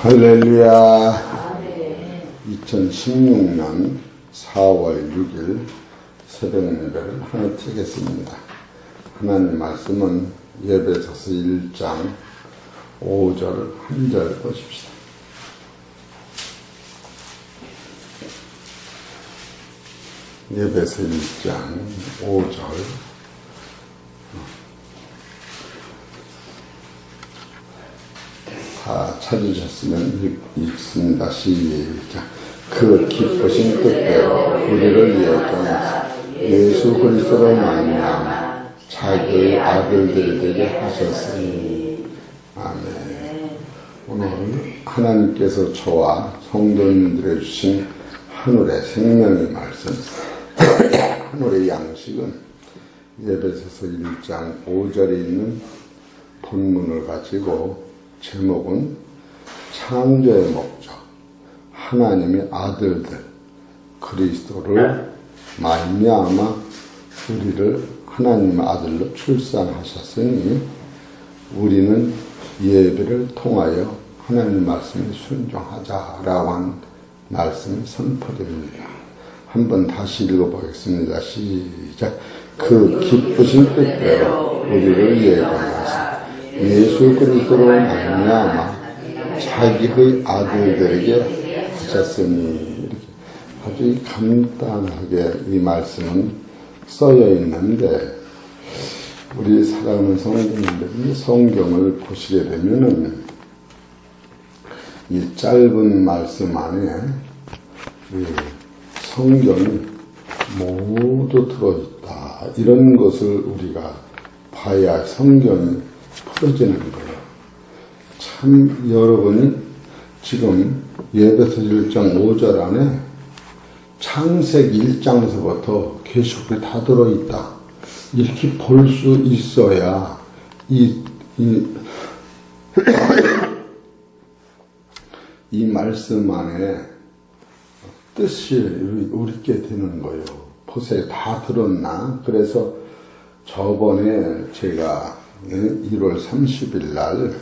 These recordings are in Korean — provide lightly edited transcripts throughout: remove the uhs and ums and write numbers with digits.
할렐루야. 2016년 4월 6일 새벽 예배를 하나 드리겠습니다. 하나님 말씀은 예배소서 1장 5절 1절 보십시다. 예배소 1장 5절 다 찾으셨으면 읽습니다. 시작. 그 기쁘신 뜻대로 우리를 위하여 예수 그리스도로 말미암아 자기의 아들들이 되게 하셨으니. 아멘. 오늘 하나님께서 저와 성도님들에게 주신 하늘의 생명의 말씀, 하늘의 양식은 예배소서 1장 5절에 있는 본문을 가지고 제목은 창조의 목적, 하나님의 아들들 그리스도를 말미암아 우리를 하나님의 아들로 출산하셨으니 우리는 예배를 통하여 하나님 말씀에 순종하자라고 한 말씀이 선포됩니다. 한번 다시 읽어보겠습니다. 시작. 그 기쁘신 뜻대로 우리를 예배하사 예수 그리스도로 말미암아 자기의 아들들에게 하셨으니. 이렇게 아주 간단하게 이 말씀은 써여 있는데 우리 사랑하는 성도님들이 성경을 보시게 되면은 이 짧은 말씀 안에 이 성경이 모두 들어있다. 이런 것을 우리가 봐야 성경이 풀어지는 거예요. 참 여러분이 지금 예배소 1장 5절 안에 창세기 1장서부터 계시록이 다 들어있다. 이렇게 볼 수 있어야 이 말씀 안에 뜻이 우리께 되는 거예요. 보세요. 다 들었나? 그래서 저번에 제가 1월 30일 날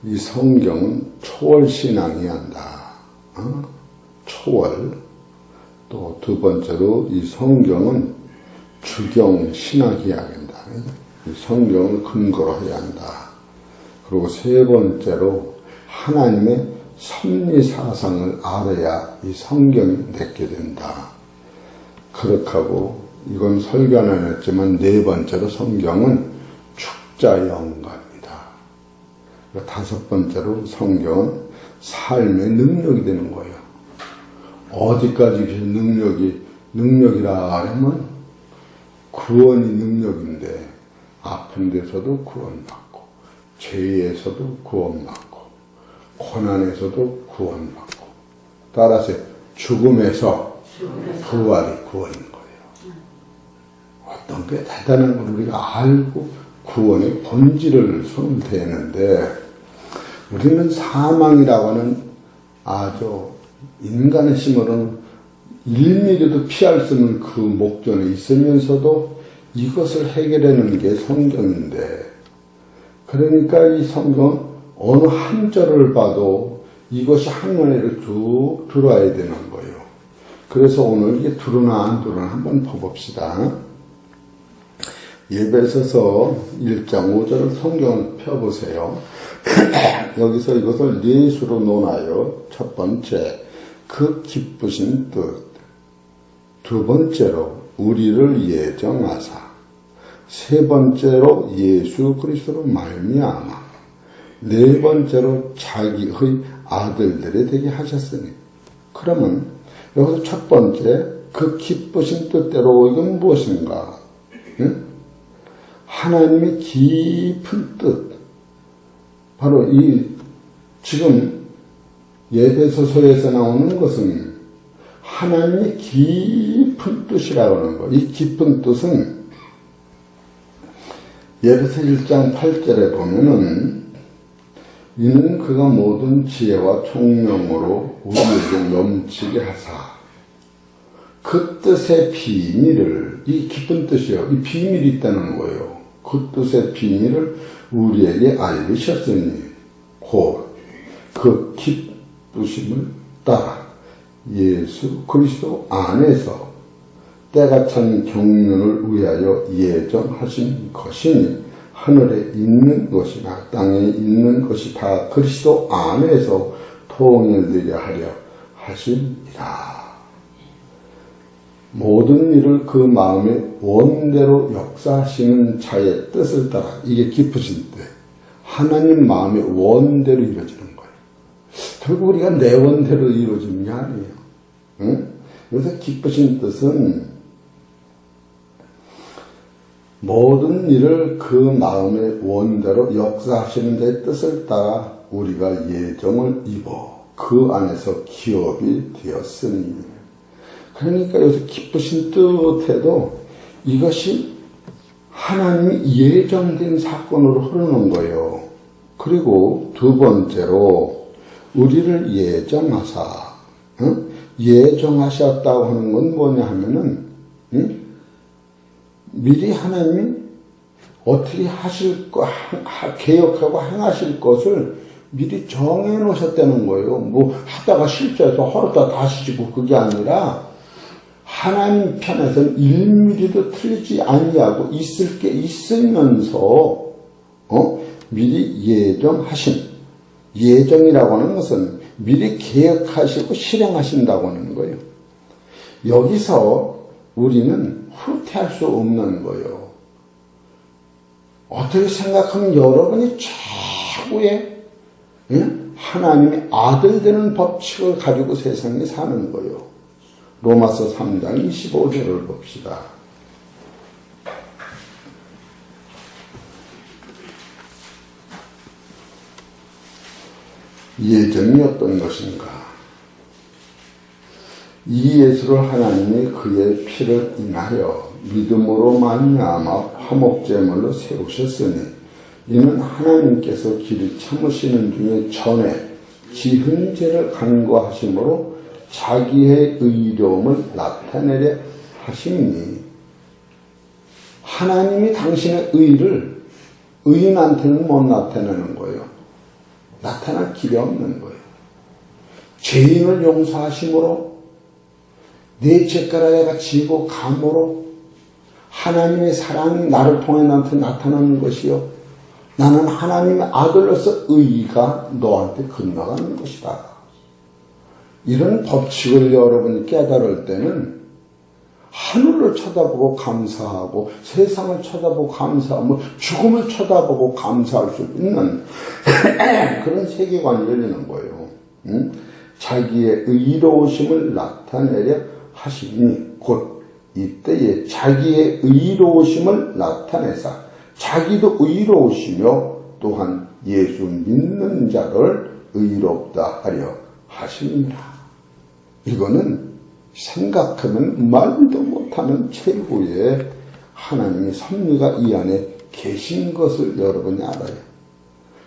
이 성경은 초월신앙이 한다. 초월. 또 두 번째로 이 성경은 주경신학이어야 한다. 이 성경을 근거로 해야 한다. 그리고 세 번째로 하나님의 섭리사상을 알아야 이 성경이 맺게 된다. 그렇게 하고 이건 설교 안 했지만 네 번째로 성경은 축자영가입니다. 다섯 번째로 성경은 삶의 능력이 되는 거예요. 어디까지 그 능력이라 하면 구원이 능력인데 아픈 데서도 구원받고 죄에서도 구원받고 고난에서도 구원받고 따라서 죽음에서 부활이 구원인 거예요. 어떤 게 대단한 걸 우리가 알고 구원의 본질을 손을 대는데 우리는 사망이라고 하는 아주 인간의 힘으로는 1mm도 피할 수 없는 그 목전에 있으면서도 이것을 해결하는 게 성경인데 그러니까 이 성경은 어느 한 절을 봐도 이것이 한눈에 쭉 들어와야 되는 거예요. 그래서 오늘 이게 들어나 안 들어나 한번 봐봅시다. 예배소서 1장 5절을 성경을 펴보세요. 여기서 이것을 네 수로 논하여 첫 번째 그 기쁘신 뜻, 두 번째로 우리를 예정하사, 세 번째로 예수 그리스도로 말미암아, 네 번째로 자기의 아들들이 되게 하셨으니. 그러면 여기서 첫 번째 그 기쁘신 뜻대로 이건 무엇인가? 응? 하나님의 깊은 뜻. 바로 이 지금 예배소서에서 나오는 것은 하나님의 깊은 뜻이라고 하는 거. 이 깊은 뜻은 예배소 1장 8절에 보면은 이는 그가 모든 지혜와 총명으로 우리에게 넘치게 하사 그 뜻의 비밀을, 이 깊은 뜻이요. 이 비밀이 있다는 거예요. 그 뜻의 비밀을 우리에게 알리셨으니 곧 그 기쁘심을 따라 예수 그리스도 안에서 때가 찬 경륜을 위하여 예정하신 것이니 하늘에 있는 것이나 땅에 있는 것이 다 그리스도 안에서 통일되게 하려 하심이라. 모든 일을 그 마음의 원대로 역사하시는 자의 뜻을 따라, 이게 기쁘신 때 하나님 마음의 원대로 이루어지는 거예요. 결국 우리가 내 원대로 이루어지는 게 아니에요. 응? 여기서 기쁘신 뜻은 모든 일을 그 마음의 원대로 역사하시는 자의 뜻을 따라 우리가 예정을 입어 그 안에서 기업이 되었으니. 그러니까 여기서 기쁘신 뜻에도 이것이 하나님이 예정된 사건으로 흐르는 거예요. 그리고 두 번째로 우리를 예정하사, 예정하셨다고 하는 건 뭐냐 하면은 미리 하나님이 어떻게 하실 거, 개혁하고 행하실 것을 미리 정해 놓으셨다는 거예요. 뭐 하다가 실수해서 허리다 다시 지고 그게 아니라 하나님 편에서는 1mm도 틀리지 아니하고 있을 게 있으면서 미리 예정하신, 예정이라고 하는 것은 미리 계획하시고 실행하신다고 하는 거예요. 여기서 우리는 후퇴할 수 없는 거예요. 어떻게 생각하면 여러분이 최고의 하나님의 아들 되는 법칙을 가지고 세상에 사는 거예요. 로마서 3장 25절을 봅시다. 예정이 어떤 것인가? 이 예수를 하나님이 그의 피를 인하여 믿음으로 말미암아 화목제물로 세우셨으니 이는 하나님께서 길이 참으시는 중에 전에 지은 죄를 간구하심으로 자기의 의로움을 나타내려 하심이니. 하나님이 당신의 의를 의인한테는 못 나타내는 거예요. 나타날 길이 없는 거예요. 죄인을 용서하심으로 내 죄가라 내가 지고 감으로 하나님의 사랑이 나를 통해 나한테 나타나는 것이요, 나는 하나님의 아들로서 의가 너한테 건너가는 것이다. 이런 법칙을 여러분이 깨달을 때는 하늘을 쳐다보고 감사하고 세상을 쳐다보고 감사하고 죽음을 쳐다보고 감사할 수 있는 그런 세계관이 열리는 거예요. 자기의 의로우심을 나타내려 하시니 곧 이때에 자기의 의로우심을 나타내사 자기도 의로우시며 또한 예수 믿는 자를 의롭다 하려 하십니다. 이거는 생각하면 말도 못하는 최고의 하나님의 섭리가 이 안에 계신 것을 여러분이 알아요.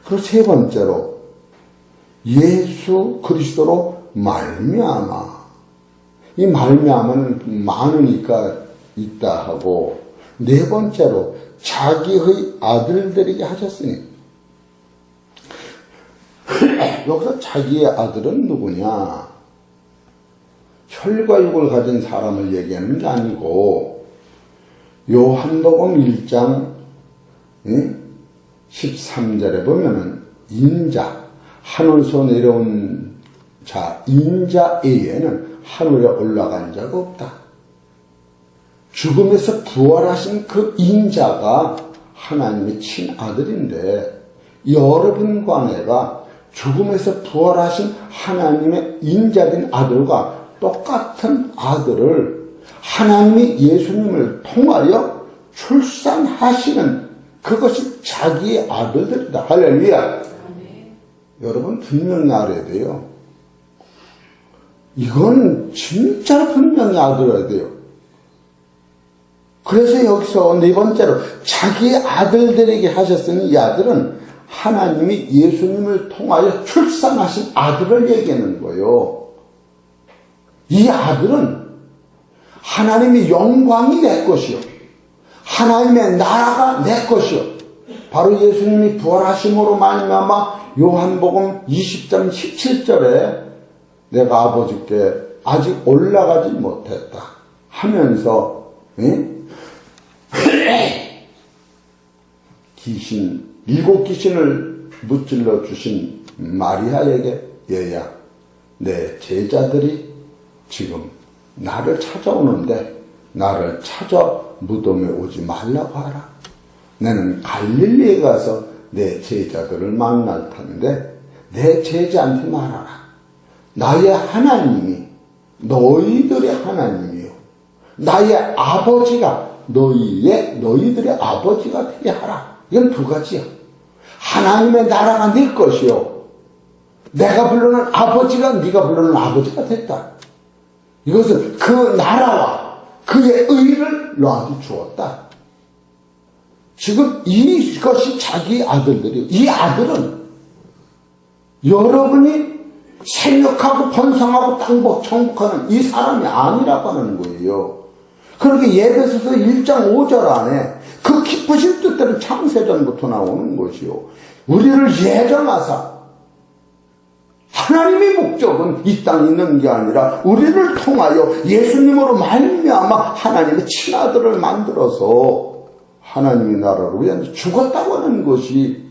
그리고 세 번째로 예수 그리스도로 말미암아. 이 말미암아는 많으니까 있다 하고, 네 번째로 자기의 아들들에게 하셨으니. 여기서 자기의 아들은 누구냐? 혈과 육을 가진 사람을 얘기하는 게 아니고, 요한복음 1장 13절에 보면은 인자, 하늘에서 내려온 자, 인자 외에는 하늘에 올라간 자가 없다. 죽음에서 부활하신 그 인자가 하나님의 친아들인데, 여러분과 내가 죽음에서 부활하신 하나님의 인자된 아들과 똑같은 아들을 하나님이 예수님을 통하여 출산하시는 그것이 자기의 아들들이다. 할렐루야. 여러분 분명히 알아야 돼요. 이건 진짜 분명히 알아야 돼요. 그래서 여기서 네 번째로 자기의 아들들에게 하셨으니, 이 아들은 하나님이 예수님을 통하여 출산하신 아들을 얘기하는 거예요. 이 아들은 하나님의 영광이 내 것이요, 하나님의 나라가 내 것이요, 바로 예수님이 부활하심으로 말미암아 요한복음 20장 17절에 내가 아버지께 아직 올라가지 못했다 하면서 일곱 귀신을 무찔러 주신 마리아에게 얘야, 내 제자들이 지금 나를 찾아오는데 나를 찾아 무덤에 오지 말라고 하라. 나는 갈릴리에 가서 내 제자들을 만날 텐데 내 제자한테 말하라. 나의 하나님이 너희들의 하나님이요, 나의 아버지가 너희들의 아버지가 되게 하라. 이건 두 가지야. 하나님의 나라가 네 것이요, 내가 부르는 아버지가 네가 부르는 아버지가 됐다. 이것은 그 나라와 그의 의를 너한테 주었다. 지금 이것이 자기 아들들이요. 이 아들은 여러분이 생육하고 번성하고 땅복 정복하는 이 사람이 아니라고 하는 거예요. 그렇게 예배소서 1장 5절 안에 그 기쁘신 뜻대로 창세전부터 나오는 것이요, 우리를 예정하사 하나님의 목적은 이 땅에 있는 게 아니라 우리를 통하여 예수님으로 말미암아 하나님의 친아들을 만들어서 하나님의 나라를 위해 죽었다고 하는 것이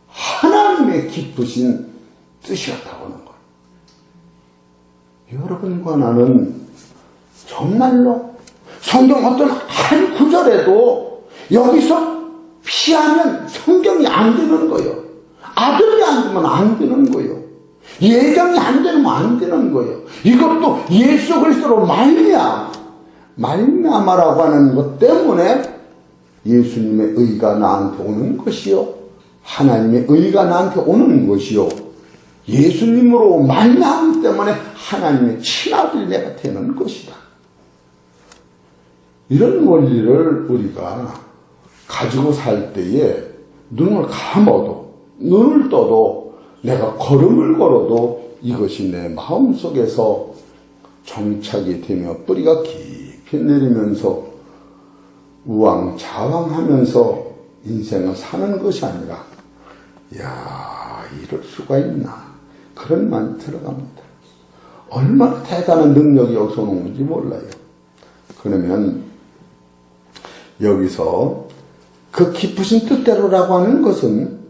하나님의 기쁘신 뜻이었다고 하는 거예요. 여러분과 나는 정말로 성경 어떤 한 구절에도 여기서 피하면 성경이 안 되는 거예요. 아들이 안 되면 안 되는 거예요. 예정이 안 되면 안 되는 거예요. 이것도 예수 그리스도로 말미암아라고 하는 것 때문에 예수님의 의가 나한테 오는 것이요, 하나님의 의가 나한테 오는 것이요, 예수님으로 말미암기 때문에 하나님의 친아들이 내가 되는 것이다. 이런 원리를 우리가 가지고 살 때에 눈을 감아도 눈을 떠도 내가 걸음을 걸어도 이것이 내 마음속에서 정착이 되며 뿌리가 깊이 내리면서 우왕좌왕하면서 인생을 사는 것이 아니라, 야, 이럴 수가 있나, 그런 말이 들어갑니다. 얼마나 대단한 능력이 여기서 오는 건지 몰라요. 그러면 여기서 그 기쁘신 뜻대로라고 하는 것은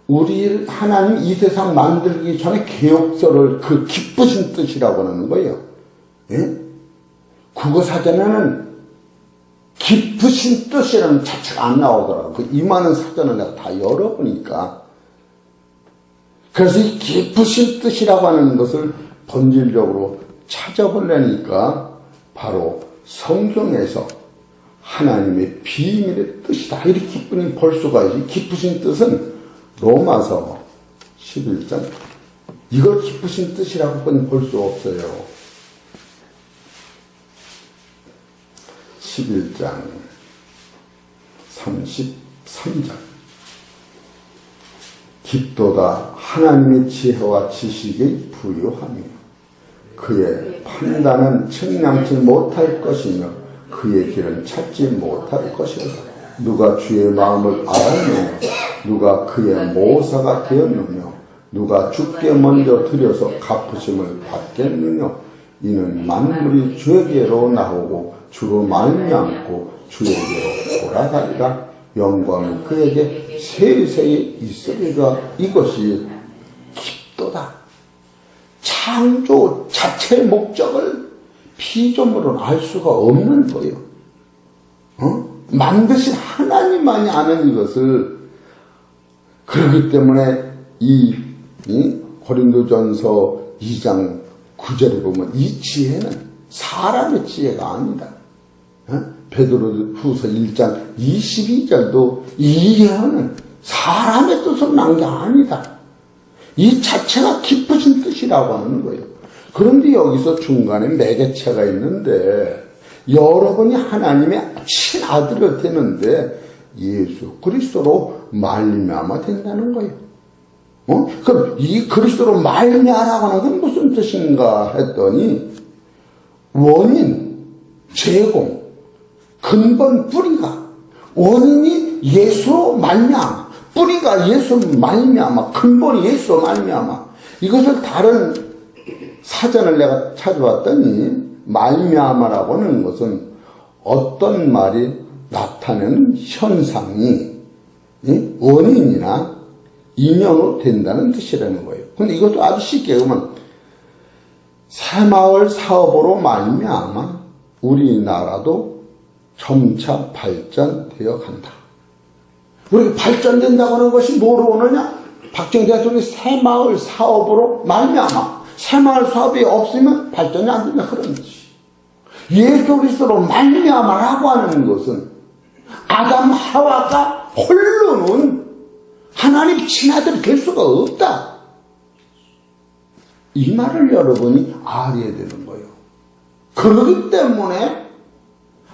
우리 하나님 이 세상 만들기 전에 계획서를 그 기쁘신 뜻이라고 하는 거예요. 예? 국어사전에는 기쁘신 뜻이라는 자체가 안 나오더라고요. 그 이만한 사전을 내가 다 열어보니까. 그래서 이 기쁘신 뜻이라고 하는 것을 본질적으로 찾아보려니까 바로 성경에서 하나님의 비밀의 뜻이다, 이렇게 볼 수가 있지. 기쁘신 뜻은 로마서 11장, 이걸 기쁘신 뜻이라고 볼 수 없어요. 11장 33절, 깊도다 하나님의 지혜와 지식이 부유하며 그의 판단은 측량치 못할 것이며 그의 길은 찾지 못할 것이다. 누가 주의 마음을 알았느냐, 누가 그의 모사가 되었느냐, 누가 주께 먼저 드려서 갚으심을 받겠느냐. 이는 만물이 주에게로 나오고 주로 말미암고 주에게로 돌아가리라. 영광은 그에게 세세히 있으리라. 이것이 깊도다. 창조 자체의 목적을 피조물은 알 수가 없는 거예요. 만드신 하나님만이 아는 이것을. 그렇기 때문에 이 고린도전서 2장 9절에 보면 이 지혜는 사람의 지혜가 아니다. 베드로후서 1장 22절도 이 예언은 사람의 뜻으로 난 게 아니다. 이 자체가 기쁘신 뜻이라고 하는 거예요. 그런데 여기서 중간에 매개체가 있는데, 여러분이 하나님의 친아들을 되는데 예수 그리스도로 말미암아 된다는 거예요. 그럼 이 그리스도로 말미암아라고 하는 건 무슨 뜻인가 했더니, 원인, 제공, 근본, 뿌리가, 원인이 예수로 말미암아, 뿌리가 예수 말미암아, 근본이 예수로 말미암아. 이것을 다른 사전을 내가 찾아봤더니 말미암아라고 하는 것은 어떤 말이 나타내는 현상이 원인이나 인연으로 된다는 뜻이라는 거예요. 근데 이것도 아주 쉽게 보면 새마을 사업으로 말미암아 우리나라도 점차 발전되어 간다. 우리가 발전된다고 하는 것이 뭐로 오느냐? 박정희 대통령이 새마을 사업으로 말미암아. 새마을 사업이 없으면 발전이 안 된다 그런 것이. 예수 그리스도로 말미암아라고 하는 것은 아담 하와가 홀로는 하나님 친아들이 될 수가 없다. 이 말을 여러분이 알아야 되는 거예요. 그렇기 때문에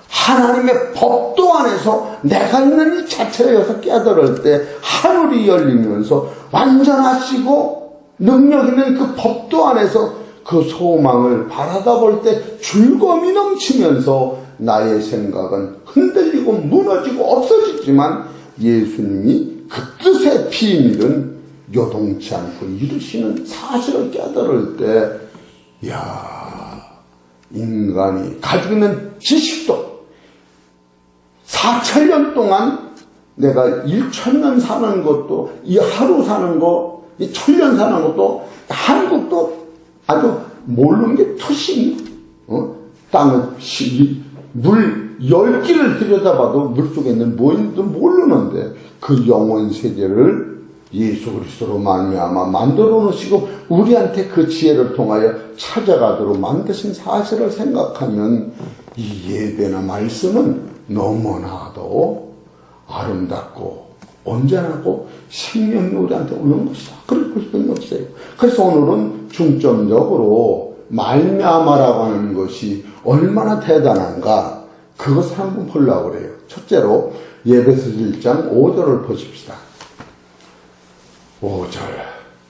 하나님의 법도 안에서 내가 있는 이 자체를 여기서 깨달을 때 하늘이 열리면서 완전하시고 능력 있는 그 법도 안에서 그 소망을 바라다 볼 때 즐거움이 넘치면서 나의 생각은 흔들리고 무너지고 없어지지만 예수님이 그 뜻의 비밀은 요동치 않고 이루시는 사실을 깨달을 때, 이야, 인간이 가지고 있는 지식도 4,000년 동안 내가 1,000년 사는 것도, 이 하루 사는 거, 이 1,000년 사는 것도, 한국도 아주 모르는 게 투심이, 땅을, 물 10기를 들여다봐도 물속에 있는 뭐 있는지도 모르는데 그 영원 세계를 예수 그리스도로 말미암아 만들어 놓으시고 우리한테 그 지혜를 통하여 찾아가도록 만드신 사실을 생각하면 이 예배나 말씀은 너무나도 아름답고 온전하고 생명이 우리한테 오는 것이다. 그럴 것이 없어요. 그래서 오늘은 중점적으로 말미암아라고 하는 것이 얼마나 대단한가 그것을 한번 보려고 그래요. 첫째로 예배서 1장 5절을 보십시다. 5절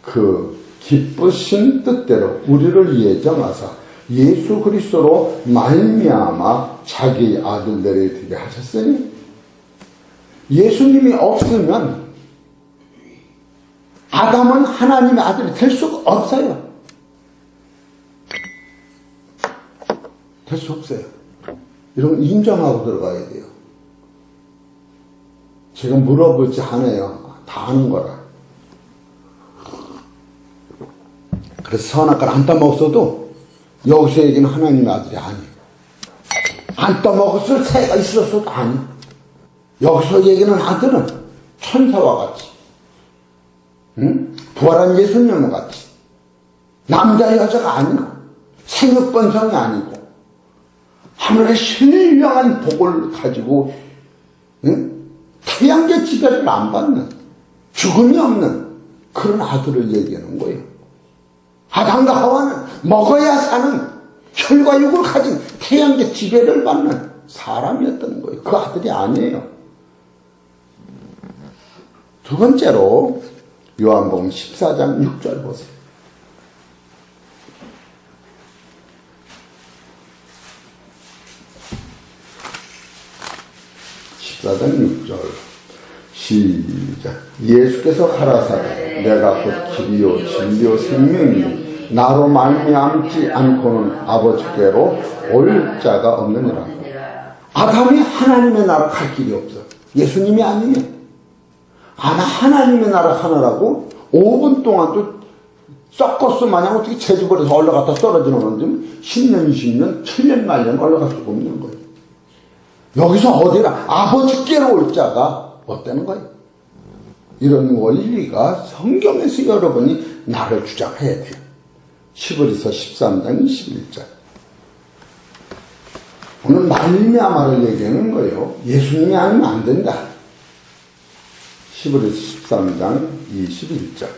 그 기쁘신 뜻대로 우리를 예정하사 예수 그리스도로 말미암아 자기 아들들이 되게 하셨으니 예수님이 없으면 아담은 하나님의 아들이 될 수가 없어요. 될 수 없어요. 이런 거 인정하고 들어가야 돼요. 제가 물어보지 않아요. 다 아는 거라. 그래서 선악과를 안 따먹었어도 여기서 얘기는 하나님의 아들이 아니에요. 안 따먹었을 새가 있었어도 아니에요. 여기서 얘기는 아들은 천사와 같이, 부활한 예수님과 같이, 남자 여자가 아니고 생육번성이 아니고 하늘의 신령한 복을 가지고 태양계 지배를 안 받는 죽음이 없는 그런 아들을 얘기하는 거예요. 아담과 하와는 먹어야 사는 혈과 육을 가진 태양계 지배를 받는 사람이었던 거예요. 그 아들이 아니에요. 두 번째로 요한복음 14장 6절 보세요. 14장 6절 시작. 예수께서 가라사대 내가 곧 길이요 진리요 생명이니 나로 말미암지 않고는 아버지께로 올 자가 없느니라. 아담이 하나님의 나라 갈 길이 없어. 예수님이 아니에요. 하나님의 나라 하느라고 5분 동안 또 썩거스 마냥 어떻게 채집을해서 올라갔다 떨어지는 건지 10년, 20년, 7년, 말년 올라갈 수가 없는 거예요. 여기서 어디라 아버지께로 올 자가 없다는 거예요. 이런 원리가 성경에서 여러분이 나를 주장해야 돼요. 히브리서 13장 21절. 오늘 말미암아를 얘기하는 거예요. 예수님이 아니면 안 된다. 히브리서 13장 21절.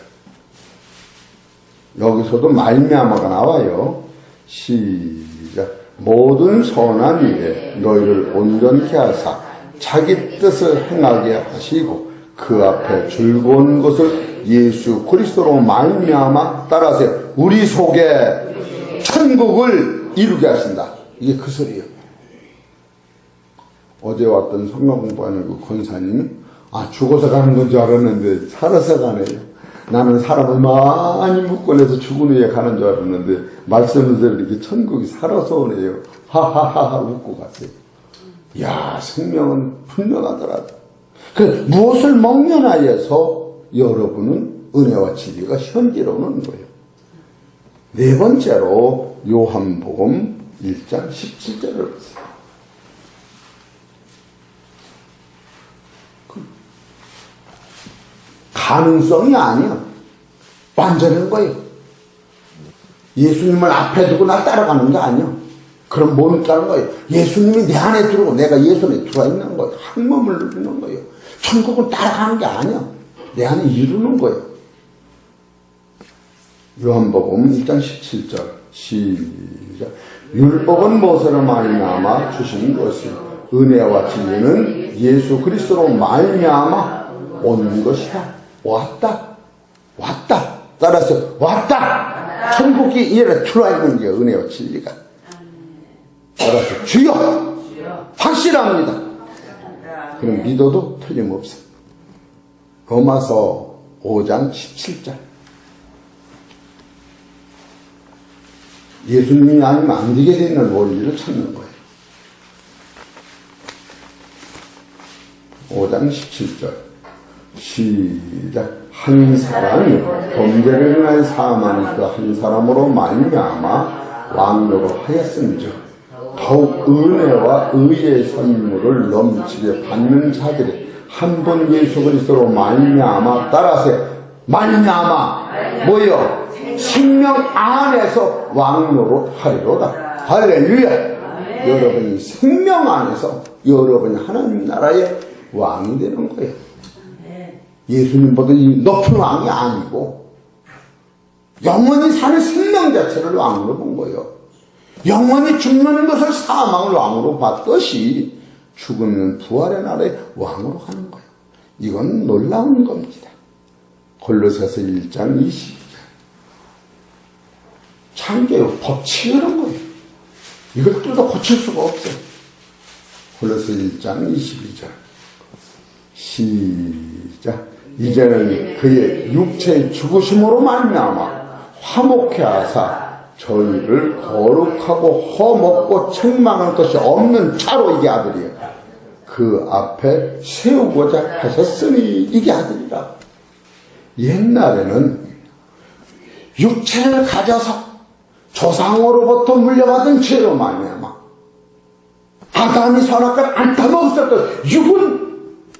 여기서도 말미암아가 나와요. 시작. 모든 선한 일에 너희를 온전케 하사 자기 뜻을 행하게 하시고 그 앞에 즐거운 것을 예수 그리스도로 말미암아 따라하세요. 우리 속에 천국을 이루게 하신다. 이게 그 소리예요. 어제 왔던 성경 공부하는 그 권사님이 죽어서 가는 건 줄 알았는데 살아서 가네요. 나는 사람을 많이 묶어내서 죽은 후에 가는 줄 알았는데 말씀을 들으니까 천국이 살아서 오네요. 하하하하 웃고 갔어요. 이야, 생명은 분명하더라. 그 무엇을 목련하여서 여러분은 은혜와 진리가 현재로는 거예요. 네 번째로 요한복음 1장 17절을 보세요. 가능성이 아니야. 완전한 거예요. 예수님을 앞에 두고 나 따라가는 게 아니야. 그럼 뭘 따르는 거예요? 예수님이 내 안에 들어오고 내가 예수 안에 들어와 있는 거예요. 한 몸을 누리는 거예요. 천국은 따라가는 게 아니야. 내 안에 이루는 거예요. 요한복음 1장 17절 시작. 율법은 무엇으로 말미암아 주신 것이 은혜와 진리는 예수 그리스도로 말미암아 온 것이다. 왔다. 따라서 왔다. 천국이 이래 들어와 있는 게 은혜와 진리가. 따라서 주여 확실합니다. 그럼 믿어도 틀림없어. 로마서 5장 17절. 예수님이 아니면 안 되게 되는 원리를 찾는 거예요. 5장 17절 시작. 한 사람이 범죄를 인하여 사함하니 그 한 사람으로 말미암아 왕노로 하였음즉 더욱 은혜와 의의 선물을 넘치게 받는 자들이 한 번 예수 그리스도로 말미암아 따라서 말미암아 뭐요? 생명 안에서 왕노로 하리로다. 할렐루야. 여러분이 생명 안에서 여러분이 하나님 나라의 왕이 되는 거예요. 예수님보다 이 높은 왕이 아니고 영원히 사는 생명 자체를 왕으로 본 거예요. 영원히 죽는 것을 사망을 왕으로 봤듯이 죽으면 부활의 날에 왕으로 가는 거예요. 이건 놀라운 겁니다. 골로새서 1장 22절. 창조의 법칙이 그런 거예요. 이걸 뜯어 고칠 수가 없어요. 골로새 1장 22절 시작. 이제는 그의 육체의 죽으심으로 말미암아 화목케 하사 저희를 거룩하고 험없고 책망할 것이 없는 자로 이게 아들이에요. 그 앞에 세우고자 하셨으니 이게 아들이라. 옛날에는 육체를 가져서 조상으로부터 물려받은 죄로 말미암아 아담이 선악과를 안 따먹었었던 육은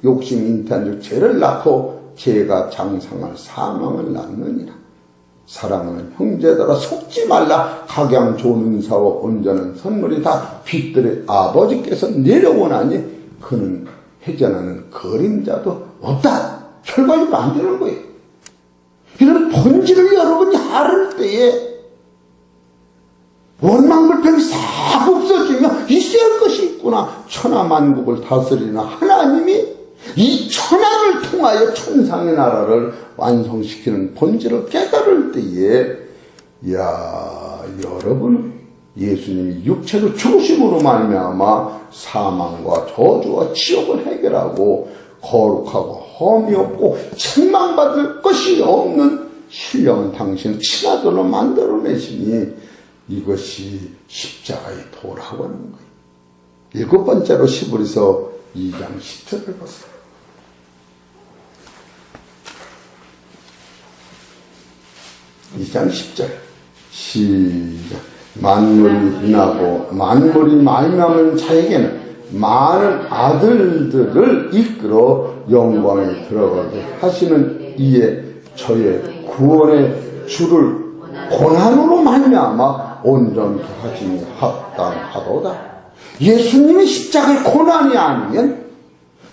욕심 인탄적 죄를 낳고 죄가 장상할 사망을 낳느니라. 사랑하는 형제들아 속지 말라. 각양 좋은 은사와 온전한 선물이 다 빛들의 아버지께서 내려오나니 그는 회전하는 그림자도 없다. 결과적으로 안 되는 거예요. 이런 본질을 여러분이 알을 때에 원망불평이 싹 없어지면 있어야 할 것이 있구나. 천하만국을 다스리는 하나님이 이 천하를 통하여 천상의 나라를 완성시키는 본질을 깨달을 때에 여러분은 예수님이 육체로 죽으심으로 말미암아 사망과 저주와 지옥을 해결하고 거룩하고 험이 없고 책망받을 것이 없는 신령한 당신을 친아들로 만들어내시니 이것이 십자가의 도라고 하는 거예요. 일곱 번째로 시브리서 2장 10절을 보세요. (2장 10절) 시작. 만물이 인하고 만물이 말미암은 자에게는 많은 아들들을 이끌어 영광에 들어가게 하시는 이에 저의 구원의 주를 고난으로 말미암아 온전케 하심이 합당하도다. 예수님이 십자가의 고난이 아니면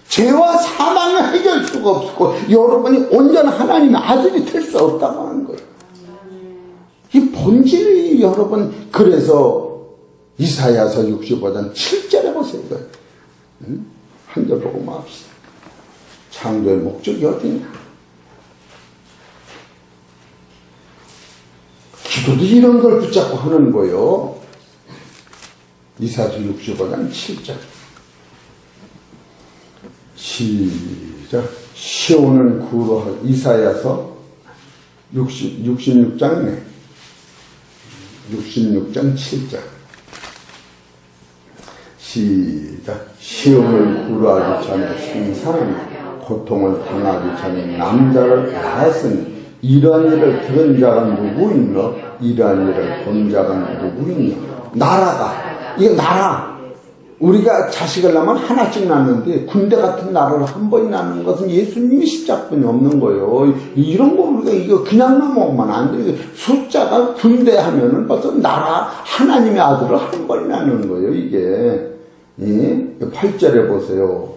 죄와 사망을 해결할 수가 없고 여러분이 온전한 하나님의 아들이 될 수 없다고 하는 거예요. 이 본질이 여러분, 그래서 이사야서 65장 7절에 보세요. 한 절 보고 마합시다. 창조의 목적이 어디냐? 기도도 이런 걸 붙잡고 하는 거예요. 이사야서 65장 7절 시작. 시작. 시온은 구로 이사야서 66장이네. 66장 7절. 시작. 시온을 구로하기 전에 생사는 고통을 당하기 전에 남자를 낳았으니 이러한 일을 들은 자가 누구 있노? 이러한 일을 본 자가 누구 있노? 나라다. 이게 나라. 우리가 자식을 낳으면 하나씩 낳는데 군대 같은 나라를 한 번이 낳는 것은 예수님이 십자뿐이 없는 거예요. 이런 거 우리가 이거 그냥 넘어오면 안 돼. 숫자가 군대 하면은 벌써 나라 하나님의 아들을 한 번이 낳는 거예요. 이게 8절에 보세요.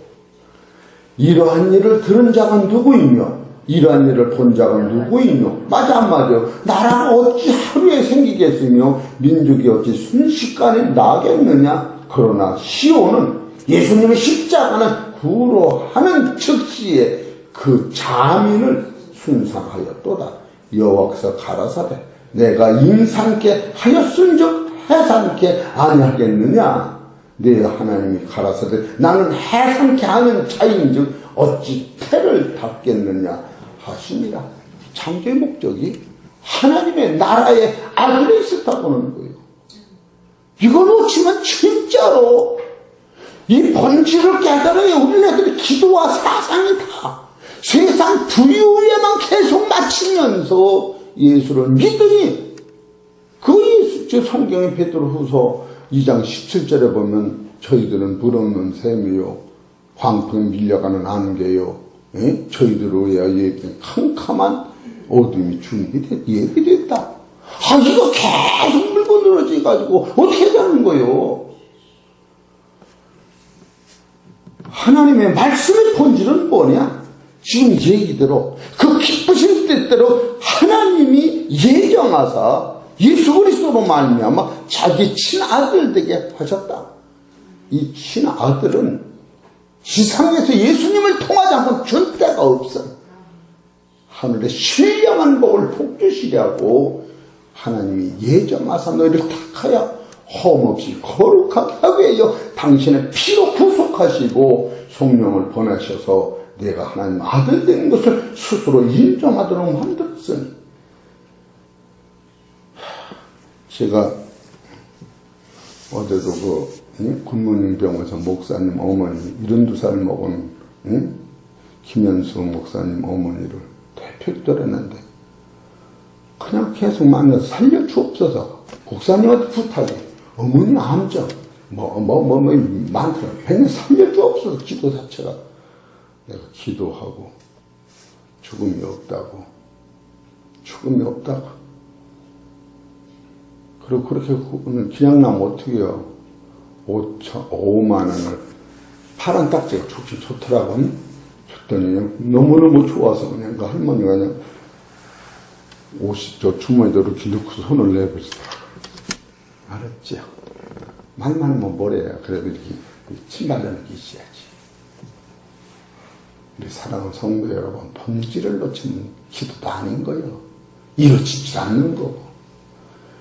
이러한 일을 들은 자가 누구이며 이러한 일을 본 자가 누구이며. 맞아 안 맞아? 나라가 어찌 하루에 생기겠으며 민족이 어찌 순식간에 나겠느냐. 그러나 시온은 예수님의 십자가는 구로하는 즉시에 그 자민을 순상하였도다. 여호와께서 가라사대 내가 임산케 하였은즉 해산케 아니하겠느냐. 네 하나님이 가라사대 나는 해산케 하는 자인즉 어찌 태를 닫겠느냐 하시니라. 창조의 목적이 하나님의 나라의 아들이 있었다고 하는 거예요. 이거 놓치면 진짜로 이 본질을 깨달아야 우리네들이 기도와 사상이 다 세상 부유에만 계속 맞추면서 예수를 믿으니 그 예수 성경의 베드로후서 2장 17절에 보면 저희들은 불없는 샘이요 광풍에 밀려가는 안개요 저희들로야 캄캄한 어둠이 예비됐다. 이거 계속 물고 늘어져 가지고 어떻게 되는 거예요? 하나님의 말씀의 본질은 뭐냐? 지금 얘기대로 그 기쁘신 뜻대로 하나님이 예정하사 예수 그리스도로 말미암아 자기 친아들 되게 하셨다. 이 친아들은 지상에서 예수님을 통하지 않고 준 때가 없어. 하늘의 신령한 복을 복주시려고 하나님이 예정하사 너희를 택하여 험없이 거룩하게 하게 하여 당신의 피로 구속하시고 성령을 보내셔서 내가 하나님 아들 되는 것을 스스로 인정하도록 만들었으니. 제가 어제도 굿모닝 병원에서 목사님 어머니 72살 먹은 김현수 목사님 어머니를 대표했는데 그냥 계속 만나서 살려주옵소서. 목사님한테 부탁해. 어머니 암정 많더라. 그냥 살려주옵소서. 기도 자체가. 내가 기도하고 죽음이 없다고. 그리고 그렇게 그냥 나면 어떻게 해요? 5만 원을 파란 딱지가 좋긴 좋더라고. 줬더니 너무너무 좋아서 그냥 그 할머니가 그냥 50조 주머니에 이렇게 넣고 손을 내버리더라고요. 알았죠? 말만 뭐 뭐래요. 그래도 이렇게 침발라는 게 있어야지. 우리 사랑하는 성도 여러분, 본질을 놓치면 기도도 아닌 거예요. 이루어지지 않는 거고.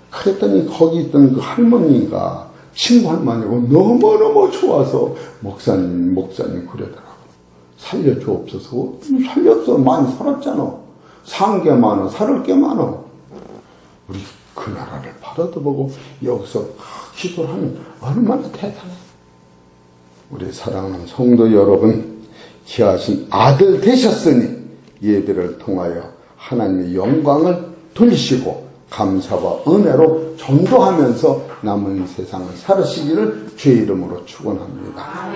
그랬더니 거기 있던 그 할머니가 친구 할머니고 너무너무 좋아서 목사님 그러더라고. 살려주옵소서. 살렸어. 많이 살았잖아. 산 게 많아. 살을 게 많아. 우리 그 나라를 받아도 보고 여기서 기도를 하면 얼마나 대단해. 우리 사랑하는 성도 여러분, 귀하신 아들 되셨으니 예배를 통하여 하나님의 영광을 돌리시고 감사와 은혜로 전도하면서 남은 세상을 살으시기를 주의 이름으로 축원합니다.